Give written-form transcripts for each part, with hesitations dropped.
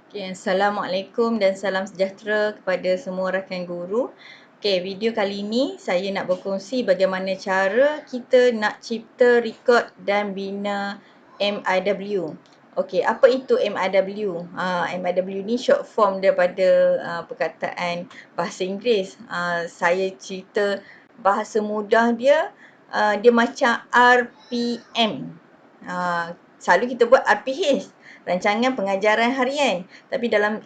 Okay, Assalamualaikum dan salam sejahtera kepada semua rakan guru. Okay, video kali ini saya nak berkongsi bagaimana cara kita nak cipta, rekod dan bina MIW. Okay, apa itu MIW? MIW ni short form daripada perkataan bahasa Inggeris. Saya cerita bahasa mudah dia, dia macam RPM. Selalu kita buat RPH, rancangan pengajaran harian. Tapi dalam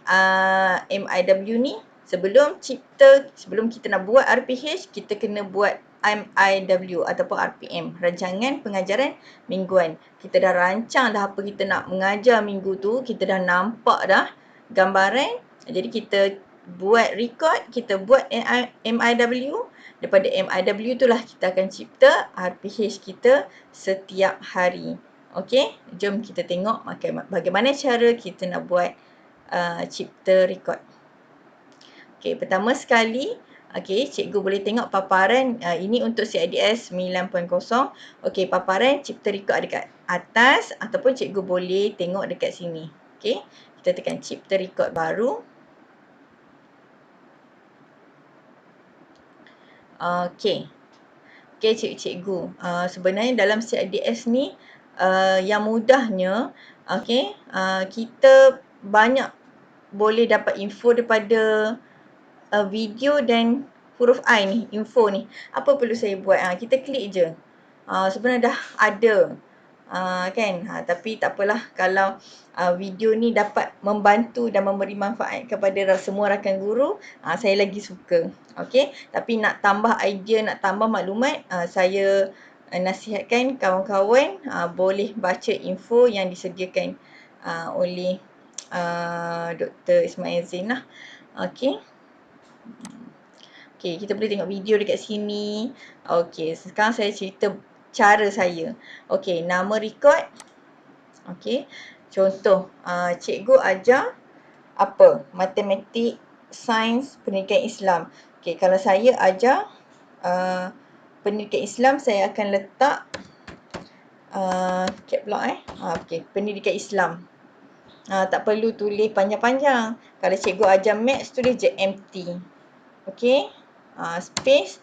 MIW ni, sebelum kita nak buat RPH, kita kena buat MIW ataupun RPM, rancangan pengajaran mingguan. Kita dah rancang dah apa kita nak mengajar minggu tu, kita dah nampak dah gambaran. Jadi kita buat record, kita buat MIW. Daripada MIW tu lah kita akan cipta RPH kita setiap hari. Okey, jom kita tengok bagaimana cara kita nak buat cipta rekod. Okey, pertama sekali, cikgu boleh tengok paparan ini untuk CIDS 9.0. Okey, paparan cipta rekod dekat atas ataupun cikgu boleh tengok dekat sini. Okey, kita tekan cipta rekod baru. Okey, cikgu. Sebenarnya dalam CIDS ni, yang mudahnya, kita banyak boleh dapat info daripada video dan huruf I ni, info ni. Apa perlu saya buat? Kita klik je. Sebenarnya dah ada. Kan? Tapi tak apalah kalau video ni dapat membantu dan memberi manfaat kepada semua rakan guru, saya lagi suka. Okey, tapi nak tambah idea, nak tambah maklumat, saya nasihatkan kawan-kawan boleh baca info yang disediakan oleh Dr. Ismail Zain lah. Okey. Okey, kita boleh tengok video dekat sini. Okey, sekarang saya cerita cara saya. Okey, nama rekod. Okey, contoh cikgu ajar apa? Matematik, sains, pendidikan Islam. Okey, kalau saya ajar pendidikan Islam, saya akan letak cap block okey, pendidikan Islam. Tak perlu tulis panjang-panjang. Kalau cikgu ajar maths, tulis je MT. Okey, space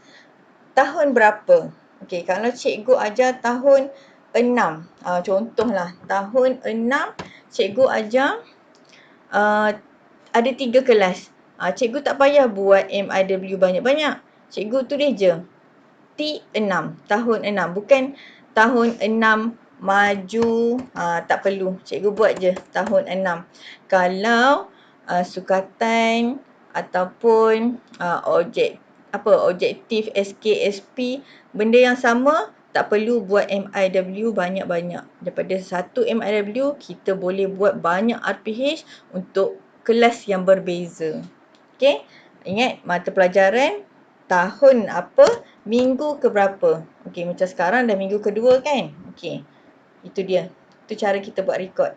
tahun berapa. Okey, kalau cikgu ajar tahun 6, contohlah tahun 6 cikgu ajar ada 3 kelas. Cikgu tak payah buat MIW banyak-banyak. Cikgu tulis je T6, tahun 6. Bukan tahun 6 maju, tak perlu. Cikgu buat je tahun 6. Kalau sukatan ataupun objektif SKSP, benda yang sama, tak perlu buat MIW banyak-banyak. Daripada satu MIW, kita boleh buat banyak RPH untuk kelas yang berbeza. Okey, ingat mata pelajaran tahun apa, minggu ke berapa. Okey, macam sekarang dah minggu kedua kan. Okey, itu dia. Itu cara kita buat rekod.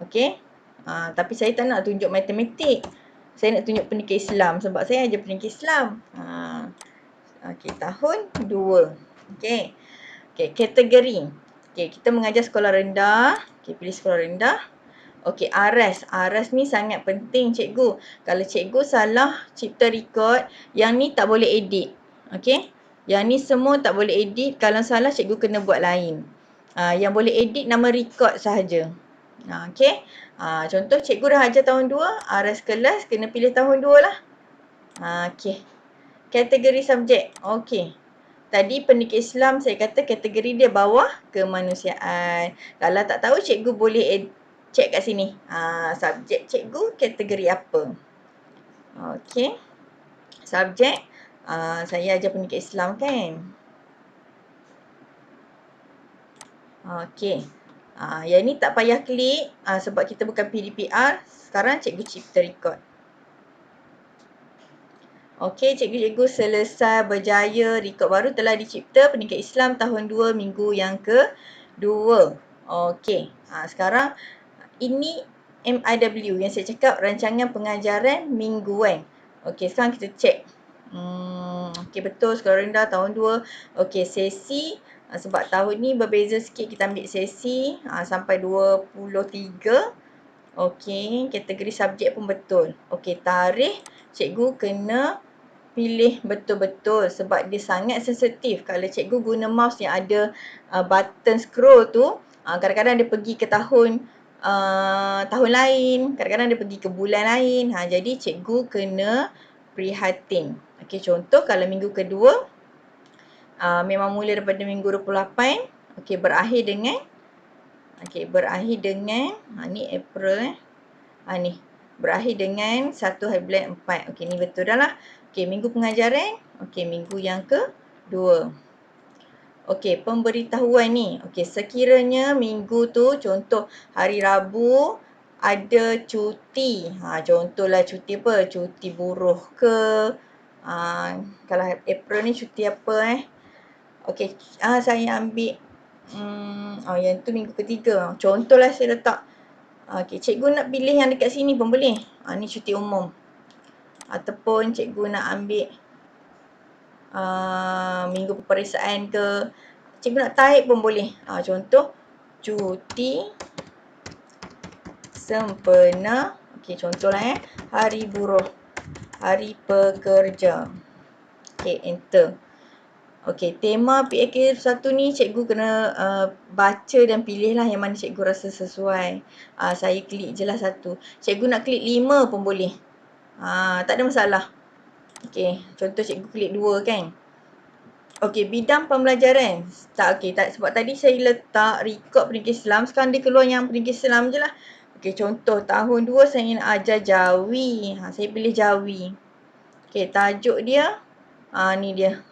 Okey, tapi saya tak nak tunjuk matematik. Saya nak tunjuk pendidikan Islam sebab saya ajar pendidikan Islam. Okey, tahun 2. Okey. Okey, kategori. Okey, kita mengajar sekolah rendah. Okey, pilih sekolah rendah. Okey, aras. Aras ni sangat penting cikgu. Kalau cikgu salah cipta rekod, yang ni tak boleh edit. Okey? Yang ni semua tak boleh edit. Kalau salah cikgu kena buat lain. Yang boleh edit nama rekod sahaja. Okey? Contoh cikgu dah ajar tahun 2, aras kelas kena pilih tahun 2 lah. Okey. Kategori subjek. Okey. Tadi pendidikan Islam saya kata kategori dia bawah kemanusiaan. Kalau tak tahu cikgu boleh check kat sini. Subjek cikgu kategori apa. Okey. Subjek. Saya ajar pendidikan Islam kan. Okey. Yang ni tak payah klik sebab kita bukan PDPR. Sekarang cikgu cipta rekod. Okey, cikgu-cikgu selesai berjaya. Rekod baru telah dicipta pendidikan Islam tahun 2 minggu yang ke-2. Okey, sekarang ini MIW yang saya cakap, rancangan pengajaran mingguan. Okey, sekarang kita cek. Okey, betul sekolah rendah tahun 2. Okey, sesi sebab tahun ni berbeza sikit, kita ambil sesi sampai 23. Okey, kategori subjek pun betul. Okey, tarikh cikgu kena pilih betul-betul sebab dia sangat sensitif. Kalau cikgu guna mouse yang ada button scroll tu, kadang-kadang dia pergi ke tahun lain, kadang-kadang dia pergi ke bulan lain. Jadi cikgu kena prihatin. Okey, contoh kalau minggu kedua, memang mula daripada minggu 28, okey, berakhir dengan ni April ni berakhir dengan 1/4. Okey, ni betul dah lah. Okey, minggu pengajaran. Okey, minggu yang kedua. Okey, pemberitahuan ni. Okey, sekiranya minggu tu contoh hari Rabu ada cuti. Contohlah cuti apa? Cuti buruh ke? Kalau April ni cuti apa Okey, saya ambil yang tu minggu ketiga. Contohlah saya letak okey, cikgu nak pilih yang dekat sini pun boleh. Ni cuti umum. Ataupun cikgu nak ambil minggu peperiksaan ke. Cikgu nak type pun boleh. Contoh, cuti sempena. Okey, contohlah hari buruh. Hari pekerja. Okey, enter. Okey, tema PAK 1 ni cikgu kena baca dan pilihlah yang mana cikgu rasa sesuai. Saya klik je lah satu. Cikgu nak klik 5 pun boleh. Tak ada masalah. Okey, contoh cikgu klik 2 kan. Okey, bidang pembelajaran. Tak, sebab tadi saya letak rekod pendidikan Islam. Sekarang dia keluar yang pendidikan Islam je lah. Okey, contoh tahun 2 saya nak ajar Jawi. Saya pilih Jawi. Okey, tajuk dia. Ni dia.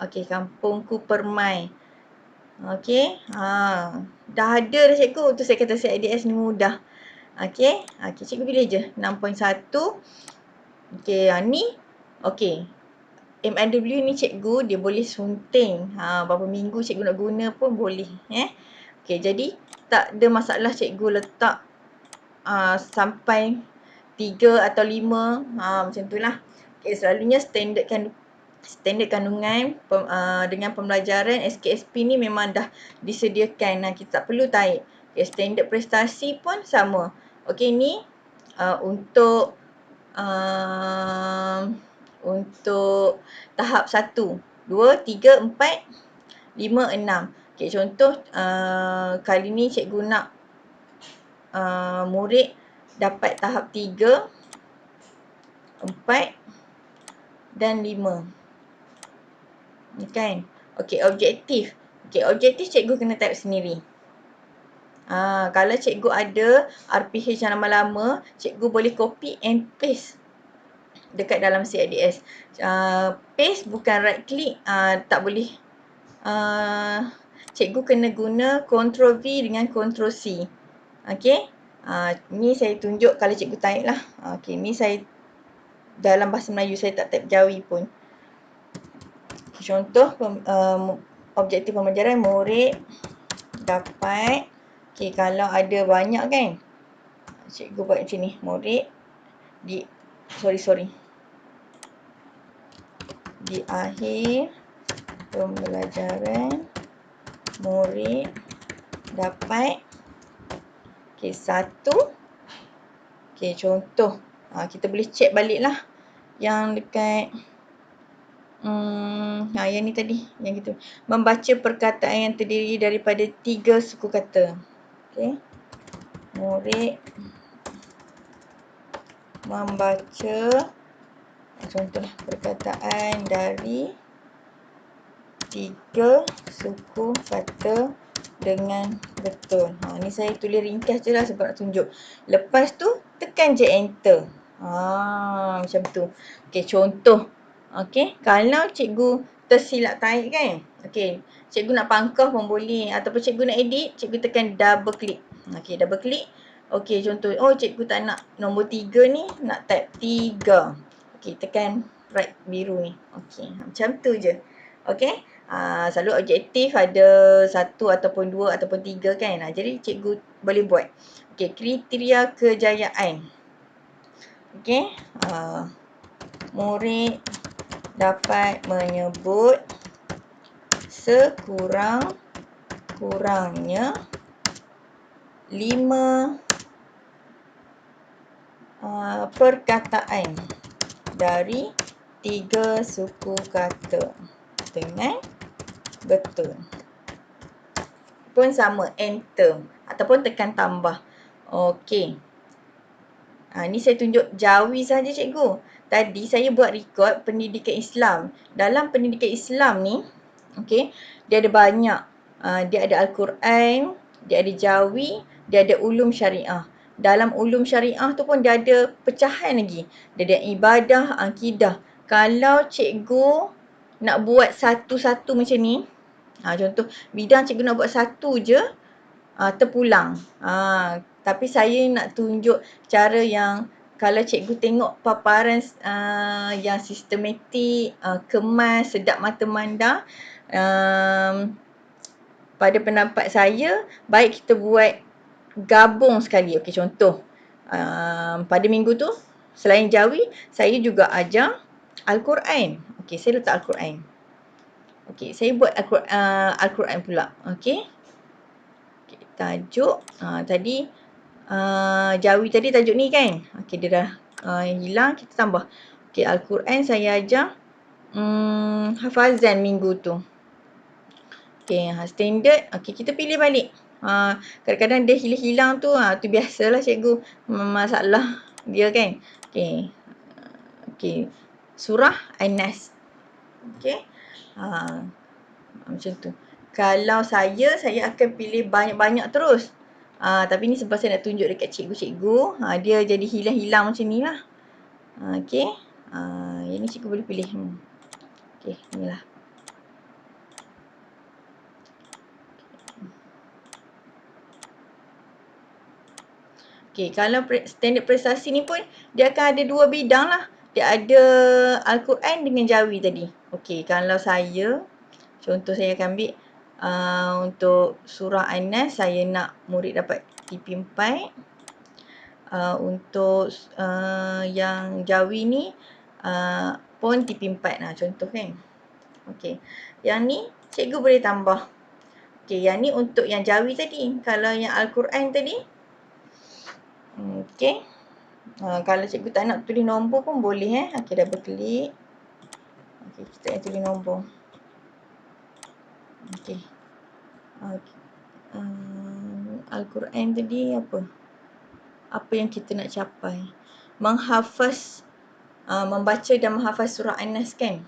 Okey, Kampungku Permai. Okey. Dah ada dah cikgu. Tu saya kata CIDS ni mudah. Okey. Cikgu pilih je. 6.1. Okey, ni. Okey. MIW ni cikgu dia boleh sunting. Berapa minggu cikgu nak guna pun boleh. Okey, jadi tak ada masalah cikgu letak sampai 3 atau 5. Macam tu lah. Okey, selalunya standard kandungan dengan pembelajaran SKSP ni memang dah disediakan. Kita tak perlu type. Okay, standard prestasi pun sama. Okey, ni untuk tahap 1, 2, 3, 4, 5, 6. Okey, contoh kali ni cikgu nak murid dapat tahap 3, 4 dan 5. Ni kan. Okey, objektif. Okey, objektif cikgu kena type sendiri. Kalau cikgu ada RPH yang lama-lama, cikgu boleh copy and paste dekat dalam CIDS. Paste bukan right click, tak boleh. Cikgu kena guna Ctrl V dengan Ctrl C. Okey. Ni saya tunjuk kalau cikgu type lah. Okey, ni saya dalam bahasa Melayu, saya tak type Jawi pun. Contoh objektif pembelajaran murid dapat. Okey, kalau ada banyak kan, cikgu buat macam ni. Murid di akhir pembelajaran murid dapat 1. Okey, contoh kita boleh check balik lah yang dekat yang ni tadi, yang gitu. Membaca perkataan yang terdiri daripada 3 suku kata. Okey. Murid membaca contoh perkataan dari 3 suku kata dengan betul. Ni saya tulis ringkas je lah sebab nak tunjuk. Lepas tu tekan je enter. Macam tu. Okey, contoh. Okey, kalau cikgu tersilap type kan. Okey, cikgu nak pangkah pun boleh. Ataupun cikgu nak edit, cikgu tekan double click. Okey, double click. Okey, contoh. Cikgu tak nak nombor 3 ni, nak type 3. Okey, tekan right biru ni. Okey, macam tu je. Okey. Selalu objektif ada 1 ataupun 2 ataupun 3 kan. Jadi cikgu boleh buat. Okey, kriteria kejayaan. Okey. Murid dapat menyebut sekurang-kurangnya 5 perkataan dari 3 suku kata dengan betul. Pun sama, enter ataupun tekan tambah. Okey. Ni saya tunjuk Jawi saja cikgu. Tadi saya buat rekod pendidikan Islam. Dalam pendidikan Islam ni, okey, dia ada banyak. Dia ada Al-Quran, dia ada Jawi, dia ada ulum syariah. Dalam ulum syariah tu pun dia ada pecahan lagi. Dia ada ibadah, akidah. Kalau cikgu nak buat satu-satu macam ni, contoh bidang cikgu nak buat satu je, terpulang. Tapi saya nak tunjuk cara yang kalau cikgu tengok paparan yang sistematik, kemas, sedap mata mandang, pada pendapat saya, baik kita buat gabung sekali. Okey, contoh. Pada minggu tu, selain Jawi, saya juga ajar Al-Quran. Okey, saya letak Al-Quran. Okey, saya buat Al-Quran pula. Okey. Tajuk tadi Jawi tadi tajuk ni kan. Okey, dia dah hilang, kita tambah. Okey, Al-Quran saya ajar hafazan minggu tu. Okey, standard. Okey, kita pilih balik. Kadang-kadang dia hilang-hilang tu, tu biasalah cikgu, masalah dia kan. Okey. Okey. Surah An-Nas. Okey. Macam tu. Kalau saya akan pilih banyak-banyak terus. Tapi ni sebab saya nak tunjuk dekat cikgu-cikgu, dia jadi hilang-hilang macam ni lah. Okey. Yang ni cikgu boleh pilih. Okey, inilah. Okey, kalau standard prestasi ni pun dia akan ada 2 bidang lah. Dia ada Al-Quran dengan Jawi tadi. Okey, kalau saya, contoh saya akan ambil untuk surah An-Nas, saya nak murid dapat TP4. Untuk yang Jawi ni pun TP4 contoh kan. Okey. Yang ni cikgu boleh tambah. Okey, yang ni untuk yang Jawi tadi. Kalau yang Al-Quran tadi, okey. Kalau cikgu tak nak tulis nombor pun boleh Okey, double klik. Okey, kita nak tulis nombor. Okey. Al-Quran tadi apa? Apa yang kita nak capai? Menghafaz, membaca dan menghafaz surah An-Nas kan?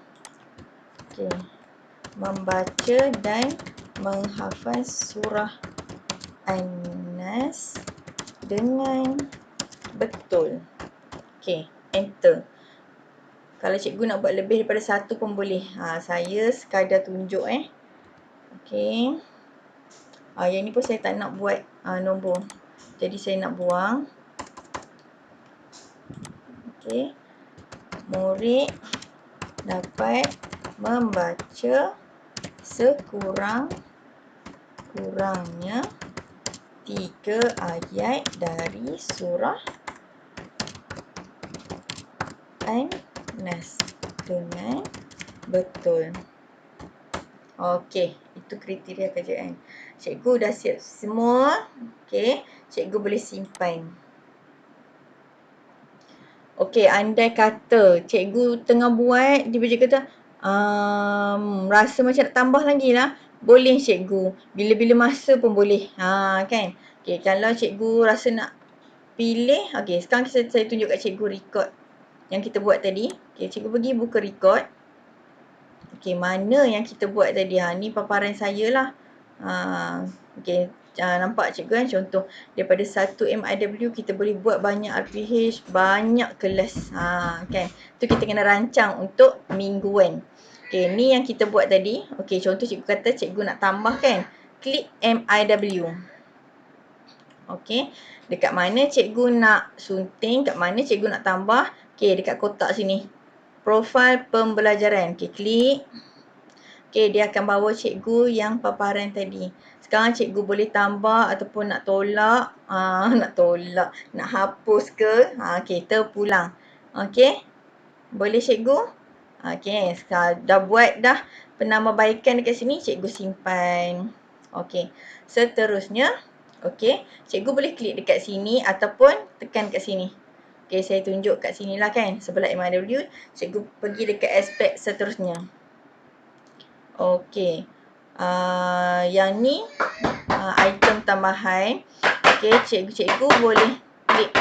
Okey. Membaca dan menghafaz surah An-Nas dengan betul. Okey, enter. Kalau cikgu nak buat lebih daripada satu pun boleh. Saya sekadar tunjuk Okey. Yang ni pun saya tak nak buat nombor. Jadi saya nak buang. Okey. Murid dapat membaca sekurang-kurangnya 3 ayat dari surah An-Nas dengan betul. Okey, itu kriteria kerjaan. Cikgu dah siap semua. Okey, cikgu boleh simpan. Okey, andai kata cikgu tengah buat, dia kata rasa macam nak tambah lagi lah, boleh cikgu. Bila-bila masa pun boleh. Kan? Okey, kalau cikgu rasa nak pilih, okey, sekarang saya tunjuk kat cikgu record yang kita buat tadi. Okey, cikgu pergi buka record. Okey, mana yang kita buat tadi? Ni paparan saya lah. Okey, nampak cikgu kan? Contoh, daripada 1 MIW kita boleh buat banyak RPH, banyak kelas. Kan? Tu kita kena rancang untuk mingguan. Okey, ni yang kita buat tadi. Okey, contoh cikgu kata cikgu nak tambah kan? Klik MIW. Okey, dekat mana cikgu nak sunting, kat mana cikgu nak tambah. Okey, dekat kotak sini. Profil pembelajaran. Okey, klik. Okey, dia akan bawa cikgu yang paparan tadi. Sekarang cikgu boleh tambah ataupun nak tolak. Nak hapus ke. Okey, terpulang. Okey, boleh cikgu? Okey, dah buat dah penambahbaikan dekat sini, cikgu simpan. Okey, seterusnya. Okey, cikgu boleh klik dekat sini ataupun tekan kat sini. Okay, saya tunjuk kat sini lah kan. Sebelah MIW, cikgu pergi dekat aspek seterusnya. Okay. Yang ni item tambahan. Okay, cikgu boleh klik.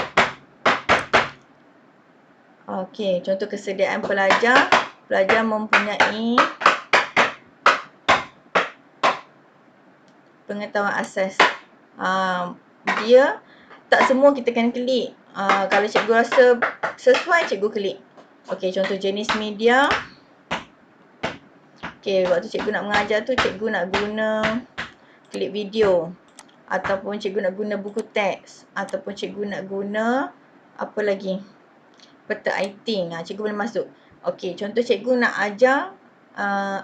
Okay, contoh kesediaan pelajar. Pelajar mempunyai pengetahuan asas. Dia tak semua kita kena klik. Kalau cikgu rasa sesuai, cikgu klik. Okay, contoh jenis media. Okay, waktu cikgu nak mengajar tu, cikgu nak guna klip video. Ataupun cikgu nak guna buku teks. Ataupun cikgu nak guna apa lagi? Peta writing. Cikgu boleh masuk. Okay, contoh cikgu nak ajar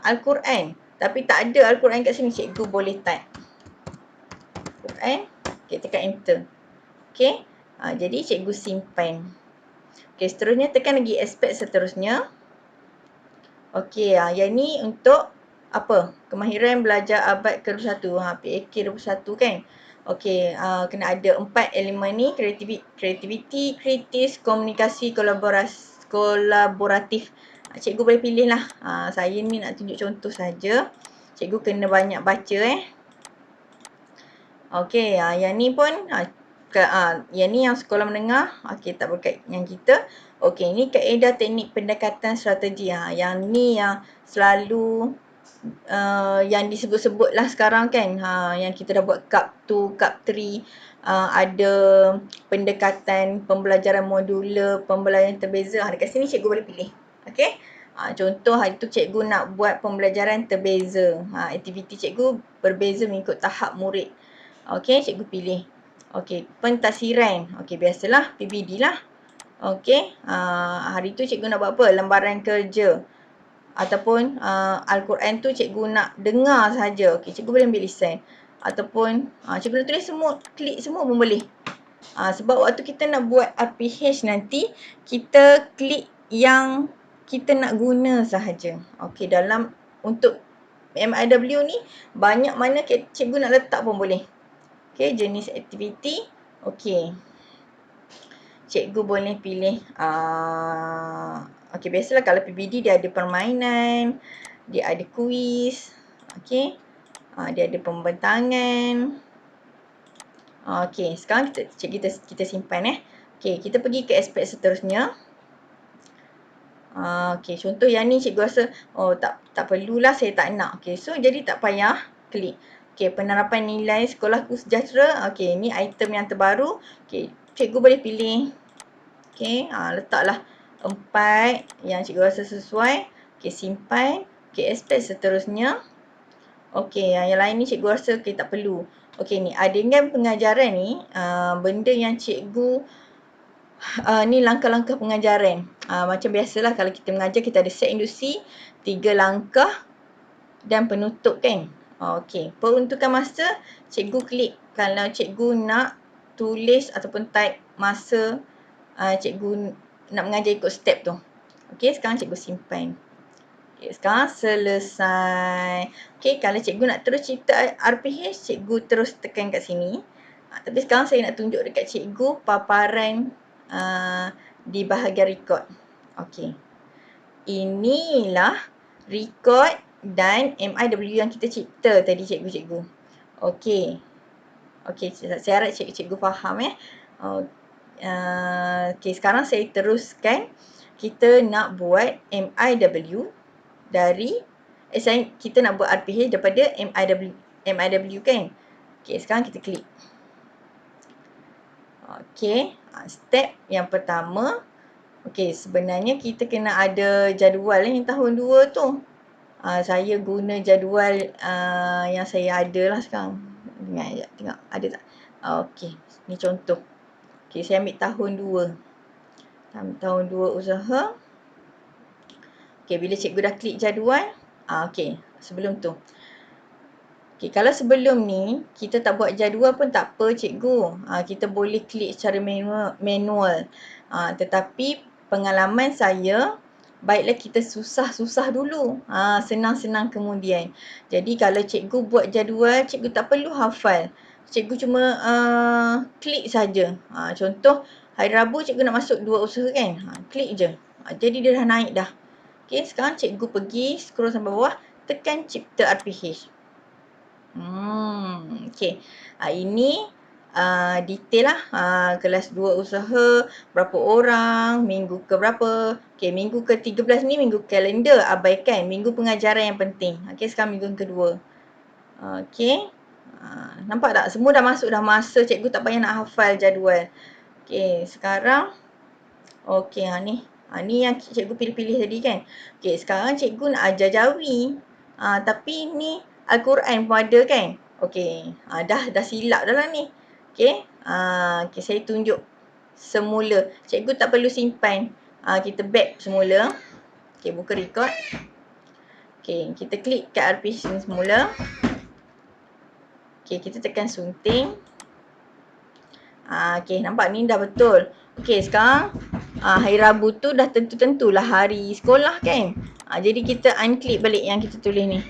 Al-Quran. Tapi tak ada Al-Quran kat sini, cikgu boleh type Al-Quran. Okay, tekan enter. Okay, jadi cikgu simpan. Okay, seterusnya tekan lagi aspek seterusnya. Okey, yang ni untuk apa? Kemahiran belajar abad ke-21. PAK 21 kan? Okey, kena ada 4 elemen ni. Kreativiti, kritis, komunikasi, kolaboratif. Cikgu boleh pilih lah. Saya ni nak tunjuk contoh saja. Cikgu kena banyak baca Okey, yang ni pun yang ni yang sekolah menengah. Okey, tak berkait dengan kita. Okey, ni kaedah teknik pendekatan strategi. Yang ni yang selalu yang disebut-sebut lah sekarang kan. Yang kita dah buat Cup 2, Cup 3. Ada pendekatan pembelajaran modular, pembelajaran terbeza. Dekat sini cikgu boleh pilih. Okey. Contoh hari tu cikgu nak buat pembelajaran terbeza. Aktiviti cikgu berbeza mengikut tahap murid. Okey, cikgu pilih. Okey, pentafsiran. Okey, biasalah PBD lah. Okey, hari tu cikgu nak buat apa? Lembaran kerja. Ataupun Al-Quran tu cikgu nak dengar saja. Okey, cikgu boleh ambil listen. Ataupun cikgu nak tulis semua, klik semua pun boleh. Sebab waktu kita nak buat RPH nanti, kita klik yang kita nak guna sahaja. Okey, dalam untuk MIW ni, banyak mana cikgu nak letak pun boleh. Okey, jenis aktiviti. Okey. Cikgu boleh pilih. Okey, biasalah kalau PBD dia ada permainan. Dia ada kuis. Okey. Dia ada pembentangan. Okey, sekarang kita simpan Okey, kita pergi ke aspek seterusnya. Okey, contoh yang ni cikgu rasa, tak perlulah, saya tak nak. Okey, so jadi tak payah klik. Okey, penerapan nilai sekolahku sejahtera. Okey, ni item yang terbaru. Okey, cikgu boleh pilih. Okey, letaklah 4 yang cikgu rasa sesuai. Okey, simpan. Okey, aspek seterusnya. Okey, yang lain ni cikgu rasa tak perlu. Okey, ni adegan pengajaran ni, benda yang cikgu ni langkah-langkah pengajaran. Macam biasalah kalau kita mengajar, kita ada set induksi, 3 langkah dan penutup kan. Okey, peruntukan masa, cikgu klik kalau cikgu nak tulis ataupun type masa cikgu nak mengajar ikut step tu. Okey, sekarang cikgu simpan. Okey, sekarang selesai. Okey, kalau cikgu nak terus cerita RPH, cikgu terus tekan kat sini. Tapi sekarang saya nak tunjuk dekat cikgu paparan di bahagian record. Okey. Inilah record dan MIW yang kita cipta tadi cikgu-cikgu. Okey. Okey, saya harap cikgu faham Okey, sekarang saya teruskan. Kita nak buat MIW dari kita nak buat RPH daripada MIW kan. Okey, sekarang kita klik. Okey, step yang pertama. Okey, sebenarnya kita kena ada jadual yang tahun 2 tu. Saya guna jadual yang saya ada lah sekarang. Ingat, tengok ada tak? Okey, ni contoh. Okey, saya ambil tahun 2. Tahun 2 usaha. Okey, bila cikgu dah klik jadual. Okey, sebelum tu. Okey, kalau sebelum ni kita tak buat jadual pun tak apa cikgu. Kita boleh klik secara manual. Tetapi pengalaman saya, baiklah kita susah-susah dulu. Senang-senang kemudian. Jadi kalau cikgu buat jadual, cikgu tak perlu hafal. Cikgu cuma klik saja. Contoh Hari Rabu cikgu nak masuk 2 usaha kan. Klik je. Jadi dia dah naik dah. Okay, sekarang cikgu pergi scroll sampai bawah, tekan cipta RPH. Okay. Ini detail lah. Kelas 2 usaha, berapa orang, minggu ke berapa. Okay, minggu ke-13 ni minggu kalender, abaikan. Minggu pengajaran yang penting. Okay, sekarang minggu kedua. Okay. Nampak tak? Semua dah masuk dah masa. Cikgu tak payah nak hafal jadual. Okay, sekarang. Okay, ni. Ni yang cikgu pilih-pilih tadi kan. Okay, sekarang cikgu nak ajar Jawi. Tapi ni Al-Quran pun ada kan. Okay, dah silap dah lah ni. Okay, okay, saya tunjuk semula. Cikgu tak perlu simpan. Kita back semula. Okay, buka record. Okay, kita klik kat RPH ni semula. Okay, kita tekan sunting. Okay, nampak ni dah betul. Okay, sekarang hari Rabu tu dah tentu-tentulah hari sekolah kan. Jadi kita unclick balik yang kita tulis ni.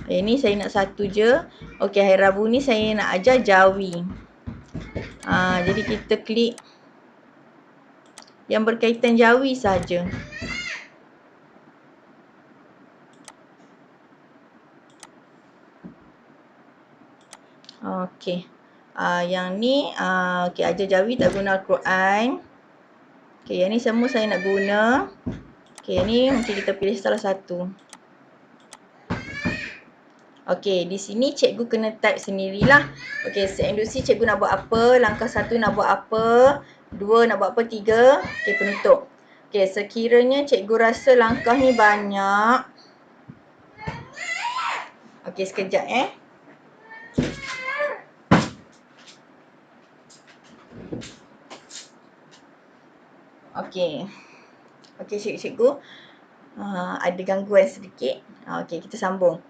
Ni saya nak satu je. Okay, hari Rabu ni saya nak ajar Jawi. Jadi kita klik yang berkaitan Jawi saja. Okay. Yang ni okay, ajar Jawi tak guna Al-Quran. Okay, yang ni semua saya nak guna. Okay, ni mungkin kita pilih salah satu. Okay, di sini cikgu kena type sendirilah. Okay, set induksi cikgu nak buat apa. Langkah 1 nak buat apa. 2 nak buat apa. 3. Okay, penutup. Okay, sekiranya cikgu rasa langkah ni banyak. Okay, sekejap Okay. Okay, cikgu. Ada gangguan sedikit. Okay, kita sambung.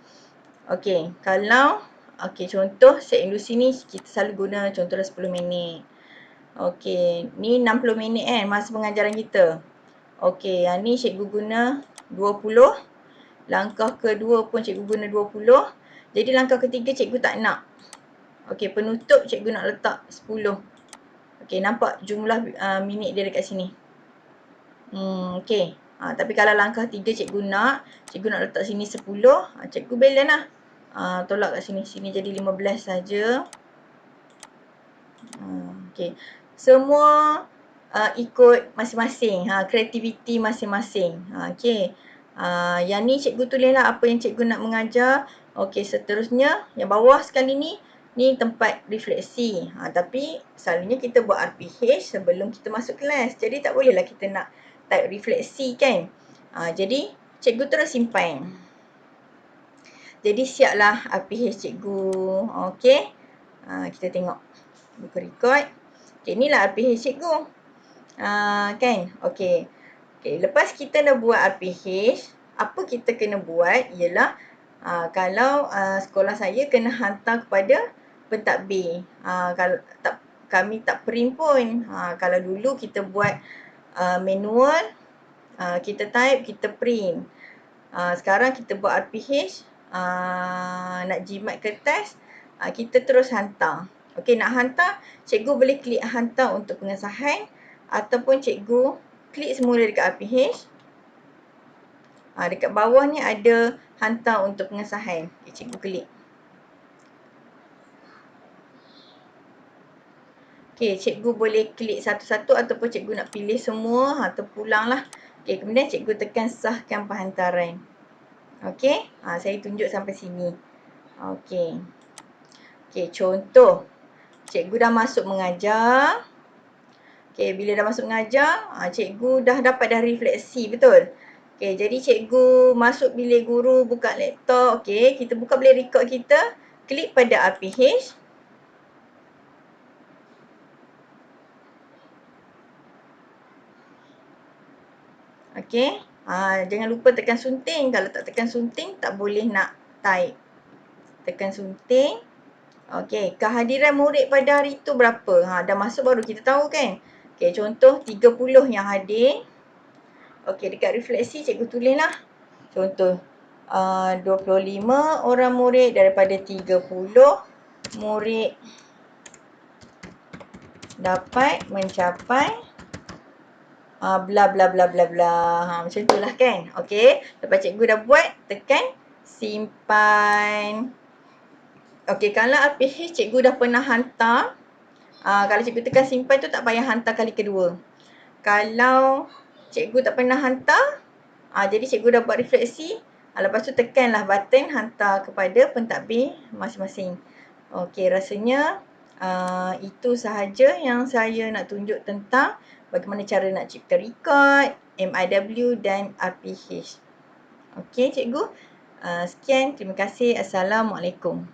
Okay, kalau contoh set induksi ni kita selalu guna contohlah 10 minit. Okay, ni 60 minit masa pengajaran kita. Okay, yang ni cikgu guna 20. Langkah kedua pun cikgu guna 20. Jadi langkah ketiga cikgu tak nak. Okay, penutup cikgu nak letak 10. Okay, nampak jumlah minit dia dekat sini. Okay. Tapi kalau langkah 3 cikgu nak letak sini 10. Cikgu balance lah. Tolak kat sini. Sini jadi 15 saja. Okay. Semua ikut masing-masing. Kreativiti masing-masing. Okay. Yang ni cikgu tulislah apa yang cikgu nak mengajar. Okay, seterusnya yang bawah sekali ni tempat refleksi. Tapi selalunya kita buat RPH sebelum kita masuk kelas. Jadi tak bolehlah kita nak type refleksi kan. Jadi cikgu terus simpan. Jadi siaplah RPH cikgu. Okay. Kita tengok. Buka record. Okay, inilah RPH cikgu. Kan? Okay. Okay, lepas kita nak buat RPH, apa kita kena buat ialah kalau sekolah saya kena hantar kepada pentadbir. Kalau kami tak print pun. Kalau dulu kita buat manual, kita type, kita print. Sekarang kita buat RPH, nak jimat kertas, kita terus hantar. Okey, nak hantar, cikgu boleh klik hantar untuk pengesahan ataupun cikgu klik semula dekat RPH. Dekat bawah ni ada hantar untuk pengesahan. Okay, cikgu klik. Okey, cikgu boleh klik satu-satu ataupun cikgu nak pilih semua, terpulanglah. Okey, kemudian cikgu tekan sahkan penghantaran. Okey, saya tunjuk sampai sini. Okey. Okey, contoh. Cikgu dah masuk mengajar. Okey, bila dah masuk mengajar, cikgu dah dapat dah refleksi, betul? Okey, jadi cikgu masuk bilik guru, buka laptop. Okey, kita buka bilik record kita, klik pada RPH. Okey, jangan lupa tekan sunting. Kalau tak tekan sunting, tak boleh nak type. Tekan sunting. Okey, kehadiran murid pada hari itu berapa? Dah masuk baru kita tahu kan? Okey, contoh 30 yang hadir. Okey, dekat refleksi cikgu tulislah. Contoh, 25 orang murid daripada 30 murid dapat mencapai bla bla bla bla bla. Macam itulah kan. Okey, lepas cikgu dah buat, tekan simpan. Okey, kalau RPH cikgu dah pernah hantar, kalau cikgu tekan simpan tu tak payah hantar kali kedua. Kalau cikgu tak pernah hantar, jadi cikgu dah buat refleksi, lepas tu tekanlah button hantar kepada pentadbir masing-masing. Okey, rasanya itu sahaja yang saya nak tunjuk tentang bagaimana cara nak cipta record, MIW dan RPH. Okey cikgu, sekian, terima kasih. Assalamualaikum.